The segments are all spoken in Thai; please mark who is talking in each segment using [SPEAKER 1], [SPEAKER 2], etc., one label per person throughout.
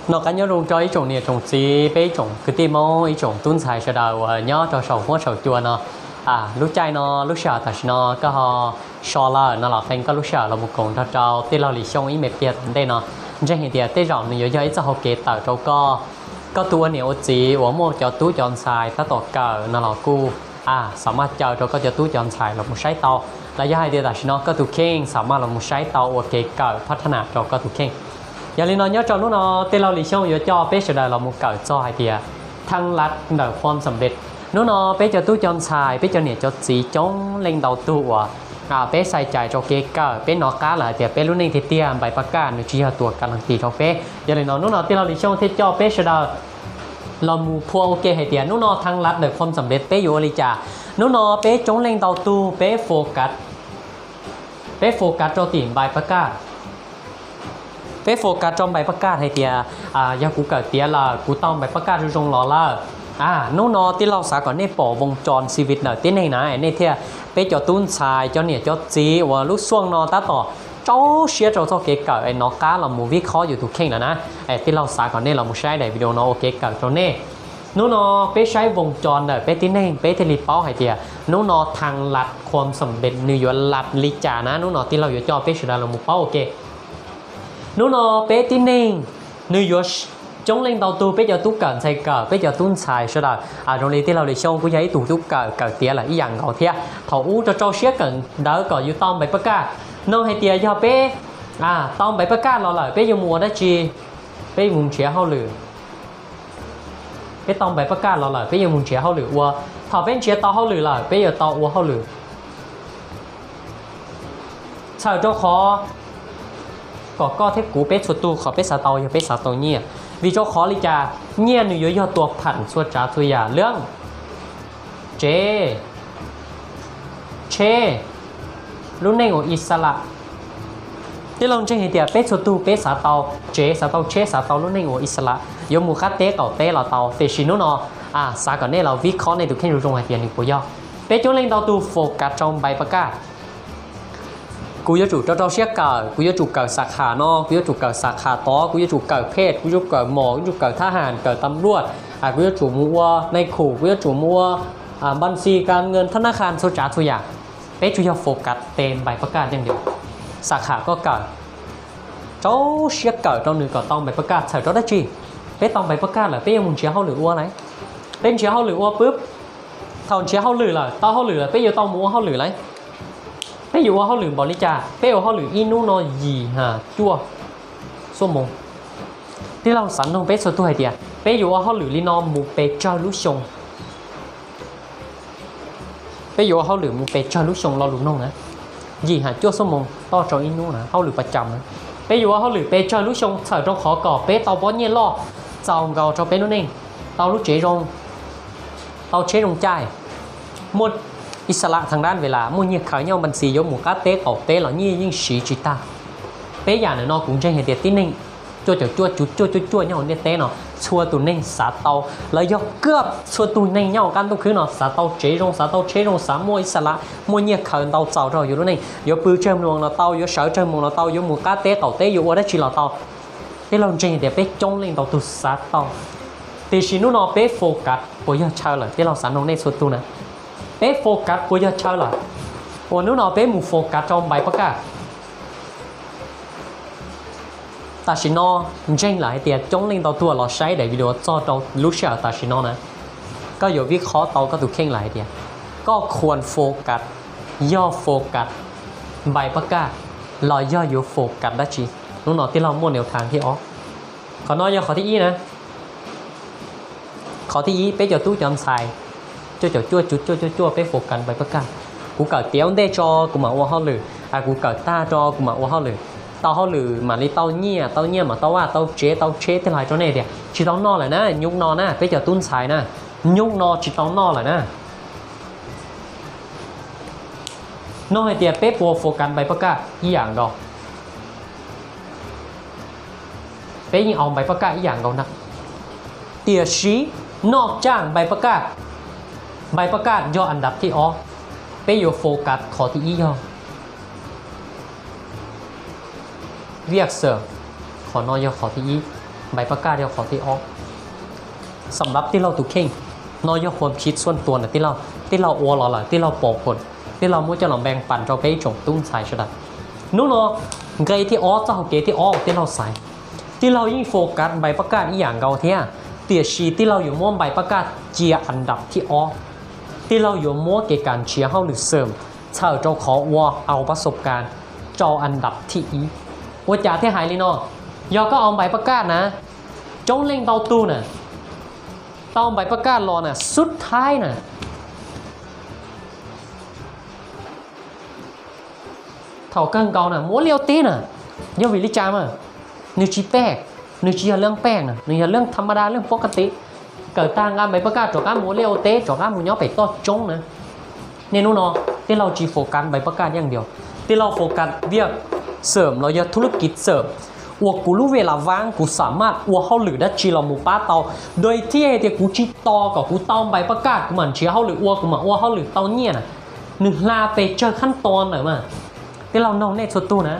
[SPEAKER 1] nó cá nhau rong cho ý trồng nè trồng xí bé trồng cứ tìm mô ý trồng tuấn xài sẽ đầu nhớ cho sầu hoa sầu chua nó lúc trái nó lúc sợ thật nó có họ so là nó là thành có lúc sợ là một con cho trâu tê lo lì xong ý mệt tiệt đây nó trên hiện tại tê rộng nhiều cho ít cho họ kế tạo trâu có tua nhiều chỉ của một cho túi chọn xài ta tọt cờ nó là cuสามารถเจอเราก็จะตู้จอนใช้เราไม่ใช้เตาและย่อยเดียดชิโนก็ถูกเข่งสามารถเราไม่ใช้เตาโอเคเกิดพัฒนาเราก็ถูกเข่งอย่าลืมนอนย้อนจอนู้นเนาะเตเราหลีช่องย้อนจอเป๊ะสุดเรามุ่งเกิดจอไอเดียทั้งรัดเดินความสำเร็จนู้นเนาะเป๊ะจะตู้จอนใช้เป๊ะจะเนี่ยจะสีจ้องเล็งเตาตัวเป๊ะใส่ใจเราเกเกิดเป๊ะนอกก้าเลยเดียเป๊ะรุ่นนี้ที่เตี้ยใบประกาศหรือชี้ตัวการันตีเราเป๊ะอย่าลืมนอนนู้นเนาะเตเราหลีช่องที่จอเป๊ะสุดเรามูพวงโอเคให้เดียนู้นเนาะทั้งรัดเดินความสำเร็จเป๊ะอยู่อะไรจ้านู้นเป๊ะจงเล็งเตาตูเป๊ะโฟกัสจอตีนใบประกาศเป๊ะโฟกัสจอมใบประกาศให้เตียยากูเกิดเตียละกูต้องใบประกาศจงรอละนู้นที่เราสาก่อนในป่อวงจรชีวิตเนอะที่ไหนนะในเทียเป๊ะจอตุ้นชายจอเนี่ยจอจีว่าลูกส่วงนอตาต่อเจ้าเชียร์เจ้าเก๋เกิดไอ้นอก้าเรามูวิเคราะห์อยู่ทุกเข่งแล้วนะไอ้ที่เราสาก่อนเนี่ยเราไม่ใช้ในวิดีโอนอโอเคเกิดจอเนี่ยนู้นเป๊ะใช้วงจรเป๊ะที่นี่เป๊ะที่รีเป้าให้เดียนู้นทางหลัดความสำเร็จนิยมหลัดลิจานะนู้นที่เราอยู่จอเป๊ะสุดาเรามุเป้าโอเคนู้นเป๊ะที่นี่นิยมจงเล่นเตาตูเป๊ะจะตุกเกิดใส่เกิดเป๊ะจะตุ้นใส่สุดาตรงนี้ที่เราเลยช่องผู้ใหญ่ตุกเกิดเตียละอีอย่างเขาเทียเขาจะเจ้าเชี่ยเกิดเดินก่อนอยู่ต้อมใบประกาศน้องให้เตียยอเป๊ะต้อมใบประกาศเราเลยเป๊ะอยู่มัวได้จีเป๊ะมุงเชี่ยเขาหรือcái tông bài bắt cá là lại bây giờ muốn chia hao lửa qua thảo bên chia tao hao lửa lại bây giờ tao qua hao lửa sao cho khó có thế cú bé xuất tu khó bé xả tàu giờ bé xả tàu nhia vì cho khó lý cha nhia nữ yếuตัวผันส่วนจ้าตัวอย่างเรื่องเชรุ่นในของอิสระที่เราจะเห็นเดียเป็ดสุดตูเป็ดสาเตาเจสาเตาเชสาเตารุ่นในหัวอิสระยมมูคัดเตะเก่าเตะเราเตาเตชิโนนสาก่อนเนี่ยเราวิเคราะห์ในตัวแข่งรูตรงไหนเปลี่ยนหนึ่งปุยย่อเป็ดจุ่มเล่นเตาตูโฟกัสจอมใบประกาศกูจะจู่เจ้าเชี่ยเก่ากูจะจู่เก่าสาขานอกูจะจู่เก่าสาขาต้อกูจะจู่เก่าเพศกูจะจู่เก่าหมอกูจะจู่เก่าทหารเก่าตำรวจกูจะจู่มัวในขู่กูจะจู่มัวบัญชีการเงินธนาคารโซจ่าตัวอย่างเป็ดจู่จะโฟกัสเต็มใบประกาศอย่างเดียวสาขาก็เกิดเจ้าเชี่ยเกิดเจ้าหนึ่งก็ต้องใบประกาศใส่เจ้าได้จีเป๊ะต้องใบประกาศเหรอเป๊ะยังมึงเชี่ยเขาหรืออ้วนไหนเป็นเชี่ยเขาหรืออ้วนปุ๊บทอนเชี่ยเขาหรือเหรอต้อเขาหรือเป๊ะอยู่ต้องมัวเขาหรือไรเป๊ะอยู่ว่าเขาหรือบริจาเป๊ะอยู่เขาหรืออินูนอยีจั่วส้มมงที่เราสันตรงเป๊ะสุดตัวไอเดียเป๊ะอยู่ว่าเขาหรือลีนอมูเป๊ะเจ้าลุชงเป๊ะอยู่ว่าเขาหรือมูเป๊ะเจ้าลุชงเราลุงน้องนะยีจั่วส้มมงต่อจออินูนะเขาหรือประจำนะเป๊ะอยู่ว่าเขาหรือเป๊ะเจ้าลุชงใส่ตรงขอก่อเป๊ะเตาบอลเงี้ยล่อเจ้าเกาเจ้าเป๊ะนู่นเองเตาลุเจรงเตาเชรงใจหมดอิสระทางด้านเวลามุ่งยิ่งขายเงาบัญชียกหมู่ก้าเตะเก่าเตะหล่อยี่ยิ่งสีจิตาเป๊ะอย่างนอกกรุงเทพเห็นเด็ดที่นิ่งจั่วเจ้าจั่วเงาเนี่ยเตะเนาะชัวตัวนิ่งสาเตาแล้วยกเกือบชัวตัวนิ่งเงากันต้องคือเนาะสาเตาเจรงสาเตาเชรงสามมวยอิสระมวยยิ่งขายเตาเจ้าเราอยู่นู่นเองยกปืนเชิมลวงเราเตายกเสาเชิมลวงเราเตายกหมู่ก้าเตะเก่าเตะอยู่ว่าได้ชีเราเตาที่เราเจอเด็ดเป๊ะจงเล่นเตาตัวสาเตาตีชินุนอเป๊ะโฟกัสปอยเช่าเลยที่เราสานลงในสุดตัวนะเป๊ะโฟกัสปอยเช่าเลยวันนู้นเป๊ะหมู่โฟกัสจอมใบประกาศตาชินอเจงหลายเตียจงเล่นตัวเราใช้ในวิดีโอจอเรารู้เชื่อตาชินอนะก็อยู่วิเคราะห์ตัวก็ถูกเข่งหลายเตียก็ควรโฟกัสย่อโฟกัสใบประกาศเราย่ออยู่โฟกัสได้จีนู้นที่เราโมเดลทางที่อ๋อขอน้อยย่อขอที่อีนะขอที่อีเป๊ะจะตู้จำใส่จั่วเป๊ะโฟกัสใบประกาศกูเกิดเตี้ยวได้จอกูมาว่าเขาหรือกูเกิดตาจอกูมาว่าเขาหรือเตาเขาหรือมาลีเตาเงี้ยมาเตาว่าเตาเชที่ไรจอเนี่ยเดียวชีต้องนอเลยนะยุกนอนะเป๊ะจะตุ้นใส่นะยุกนอชีต้องนอเลยนะนอให้เดียวเป๊ะปัวโฟกัสใบประกาศอีอย่างดอกเป๊ะยิ่งเอาใบประกาศอีอย่างดอกนักเตียชีนอกจ้างใบประกาศย่ออันดับที่อ๋อเป๊ะอยู่โฟกัสขอที่อีย่อเรียกเสริมขอนอย่อขอที่อี ใบประกาศเดียวขอที่ออกสำหรับที่เราตุกเข่งน้อยความคิดส่วนตัวนะที่เราอัวหล่อเลยที่เราปอกผลที่เรามุ่งจะหลอมแบ่งปันเราไปจงตุ้งใส่ใช่ไหมนู้นเนาะเกยที่ออกเจ้าเกยที่ออกที่เราใส่ที่เรายิ่งโฟกัสใบประกาศอีอย่างเก่าเทียเตี๋ยชีที่เราอยู่ม้วนใบประกาศเจียอันดับที่ออกที่เราอยู่ม้วนเกี่ยวกับเชียร์เข้าหรือเสริมเช่าเจ้าขอวัวเอาประสบการณ์จออันดับที่อีว่าจ่าที่หายเลยเนาะยอก็เอาใบประกาศนะจงเล่งเตาตู้น่ะเตาใบประกาศรอน่ะสุดท้ายน่ะเท่ากันเก่าน่ะม้วนเลี้ยวตีน่ะยอวิลิจามานึกชีแป้งนึกชีเรื่องแป้งน่ะนึกเรื่องธรรมดาเรื่องปกติเกิดต่างกันใบประกาศจอการม้วนเลี้ยวเตะจอการม้วนย้อไปต่อจงนะเนี่ยนู้นเนาะที่เราจีโฟกัสใบประกาศอย่างเดียวที่เราโฟกัสเรียกเสริมเราจะธุรกิจเสริมว่ากูรู้เวลาว่างกูสามารถว่าเขาหรือได้ชีเราหมู่ป้าเตาโดยที่ไอ้เด็กกูชีตอกับกูเตาใบประกาศกูเหมือนเชียเขาหรือว่ากูมาว่าเขาหรือเตาเนี่ยน่ะหนึ่งลาไปเจอขั้นตอนหน่อยมาที่เรานองเนตสุดตู้นะ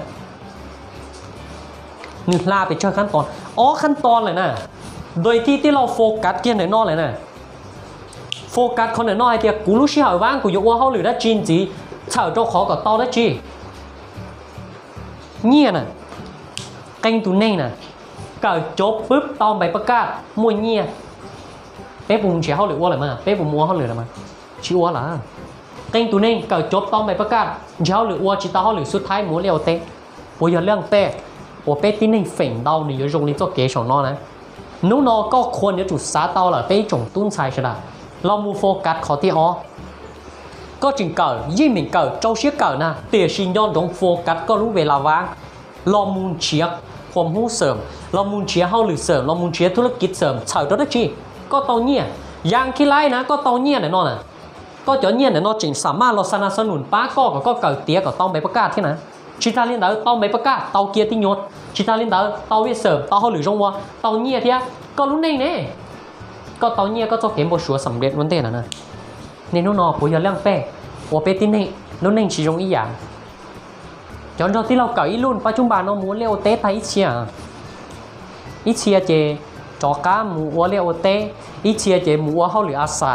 [SPEAKER 1] หนึ่งลาไปเจอขั้นตอนขั้นตอนเลยนะโดยที่เราโฟกัสเกี่ยไหนนอกเลยนะโฟกัสคนไหนนอกไอ้เด็กกูรู้เชียเขาว่างกูยกว่าเขาหรือได้จีนจีเช่าเจ้าขอกับเตาได้จีเนี่ยน่ะcanh tụi này nè cởi chốt búp tao bày bác cả mua nhia bé vùng trẻ họ lựa qua lại mà bé vùng mua họ lựa là mà chỉ qua là canh tụi này cởi chốt tao bày bác cả họ lựa qua chỉ tao họ lựa suốt thái mua leo tê bây giờ leo tê của bé tí này phèn đau này dùng đi cho kế sòng nó nè nếu nó cóคนจะจุดสาเตาlà bé trồngตุ้นใช่ใช่ไหมเรามูโฟกัสขอที่อ๋อก็จึงเกิดยิ่งเหมือนเกิดเจ้าเชี่ยเกิดนะเตี๋ยชินย้อนตรงโฟกัสก็รู้เวลาว่างเรามูนเชียความรู้เสริมเรามูนเชียร์เฮาหรือเสริมเรามูนเชียร์ธุรกิจเสริมเฉยตัวได้จีก็ตอนนี้อย่างขี้ไล่นะก็ตอนนี้แน่นอนน่ะก็จะเนี่ยแน่นอนจริงสามารถเราสนับสนุนป้าก็เกิดเตี้ยก็ต้องไปประกาศที่นะชิตาเลียนเดอต้องไปประกาศเตาเกียร์ที่ยศชิตาเลียนเดอเตาเวเสริมเตาเฮาหรือจงวะตอนนี้เทียก็รู้ในเนี่ยก็ตอนนี้ก็จะเห็นบทชัวสำเร็จวันเต้น่ะนะในนู้นนอผมจะเรื่องแป้ว่าเป็นที่นี่นู้นในชีจงอีอย่างย้อนที่เราเก่าอีรุ่นปัจจุบันเราม้วนเลี้ยวเตะไทยอีเชียเจจอก้าหมูวัวเลี้ยวเตะอีเชียเจหมูวัวเขาหรืออาซา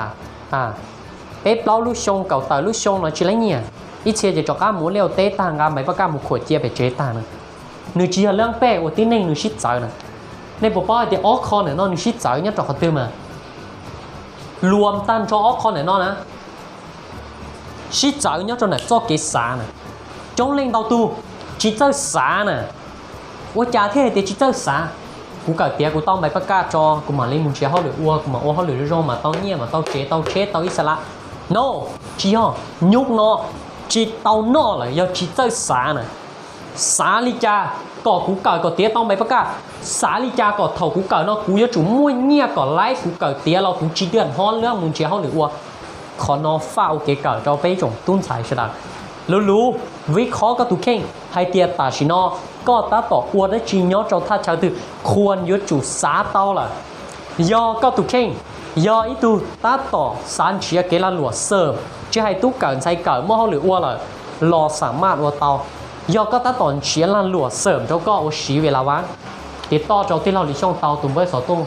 [SPEAKER 1] เป๊ปเราลูกชงเก่าแต่ลูกชงเราชิลเนี่ยอีเชียเจจอก้าหมูเลี้ยวเตะต่างกันไม่ประกาศหมูขวดเจียไปเจต่างนะหนึ่งเชียเรื่องแป้ว่าที่นี่หนึ่งชิดใจนะในปปเดี๋ยวออกคอเนี่ยนอนหนึ่งชิดใจเนี่ยจอเขาตื้อมารวมตั้งจอออกคอเนี่ยนอนนะชิดใจเนี่ยจอเนี่ยจอเกษานะtrong lên đầu tu chỉ chơi xả nè, tôi trả thế thì chỉ chơi xả, cú cởi tiếng cú tao mày bắt cá cho, cú mà lên muốn chơi họ lửa uo, cú mà uo họ lửa rong mà tao nhia mà tao chết tao ít xả, no, chỉ ho nhúc nó, chỉ tao nó là do chỉ chơi xả nè, xả li cha, cỏ cú cởi cỏ tiếng tao mày bắt cá, xả li cha cỏ thầu cú cởi nó cú cho chủ mua nhia cỏ lái cú cởi tiếngเราcú chỉ điện hòn lửa muốn chơi họ lửa uo, khó nó phao cái cởi cho bây giờ tuôn xài sẽ đạtรู้วิเคราะห์ก็ตุเข่งให้เตียตาชินอก็ตาต่ออวดได้จีนยอเจ้าท่าชาวตือควรยุดจุสาเตาล่ะยอก็ตุเข่งยออีตูตาต่อสารเชียเกลันหลวเสริมจะให้ตุกเกินใช้เกิดเมื่อเขาหรืออ้วนเลยรอสามารถว่าเตายอก็ตาต่อเชียลันหลวเสริมเจ้าก็เอาชีเวลาว่างติดต่อเจ้าที่เราหลีช่องเตาตุ่มเบอร์สอตุ้ง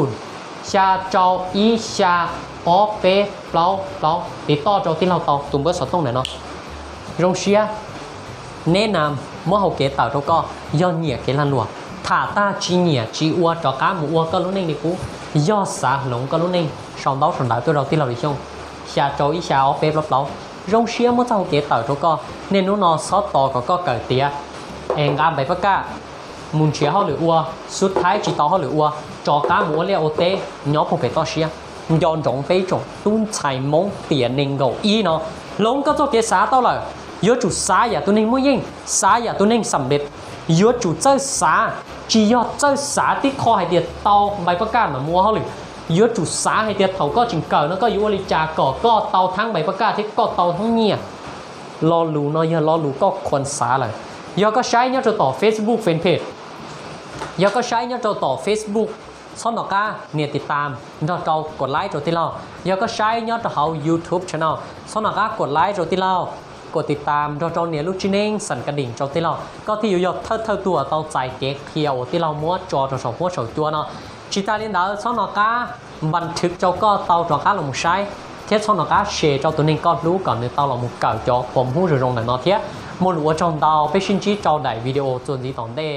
[SPEAKER 1] 0 ชาเจ้าอีชาเป๊เราติดต่อเจ้าที่เราเตาตุ่มเบอร์สอตุ้งไหนเนาะโรงเชียแนะนำเมื่อเขาเกต่าเจ้าก็ย่อเหนี่ยเกลันหลวถ้าตาจีเหนี่ยจีอัวจอก้าหมูอัวก็รู้ในนี่กูย่อสาหลงก็รู้ในสองดาวตัวเราที่เราหลีช่องชาเจ้าอีชาเป๊เราโรงเชียเมื่อเจ้าเกต่าเจ้าก็เน้นนู้นซอต่อก็เกิดเตี้ยเองการใบประกาศมุนเชียเขาหรืออัวสุดท้ายจีต่อเขาหรืออัวจอก้าหมูเลี้ยโอเต้ย้อมผมไปต่อเชียย้อนจงไปจงตุ้นไข่มงเตียนหนึ่งกูอีเนาะลงก็จะเกษาต่อเลยยอดจุดสาอย่าตัวนึงมุ่งยิ่งสาอย่าตัวนึงสำเร็จยอดจุดเจ้าสาจียอดเจ้าสาที่คอให้เดียดเตาใบประกาศมามัวเขาหรือยอดจุดสาให้เดียดเขาก็จึงเกิดแล้วก็ยุวริจาก่อก็เตาทั้งใบประกาศที่ก็เตาทั้งเนี่ยรอรู้เนาะอย่ารอรู้ก็ควรสาเลยยอก็ใช้เนี่ยจะต่อ Facebook Fanpage ยอก็ใช้เนี่ยจะต่อ Facebookซ่อนดอกก้าเนี่ยติดตามเรากดไลค์ตัวที่เรายอก็ใช้เนี่ยจะเขา YouTube Channel ซ่อนดอกก้ากดไลค์ตัวที่เรา กดติดตามเราเนี้ยลูกชิ้นเองสั่นกระดิ่งเราที่เราก็ที่อยู่ยอดเธอตัวเตาใจเก๊กเพียวที่เราม้วนจอเราสองหัวสองตัวเนาะชิตาลินดาช่องนอกาบันทึกเจ้าก็เตาจอกาลงใช้เทียช่องนอกาเชเจ้าตัวนี้ก็รู้ก่อนในเตาเราหมุกเก่าจอผมหู้จะลงหนังเนาะเทียมวนหัวจองเตาไปชินจีเจ้าได้วิดีโอจนดีตอนเด้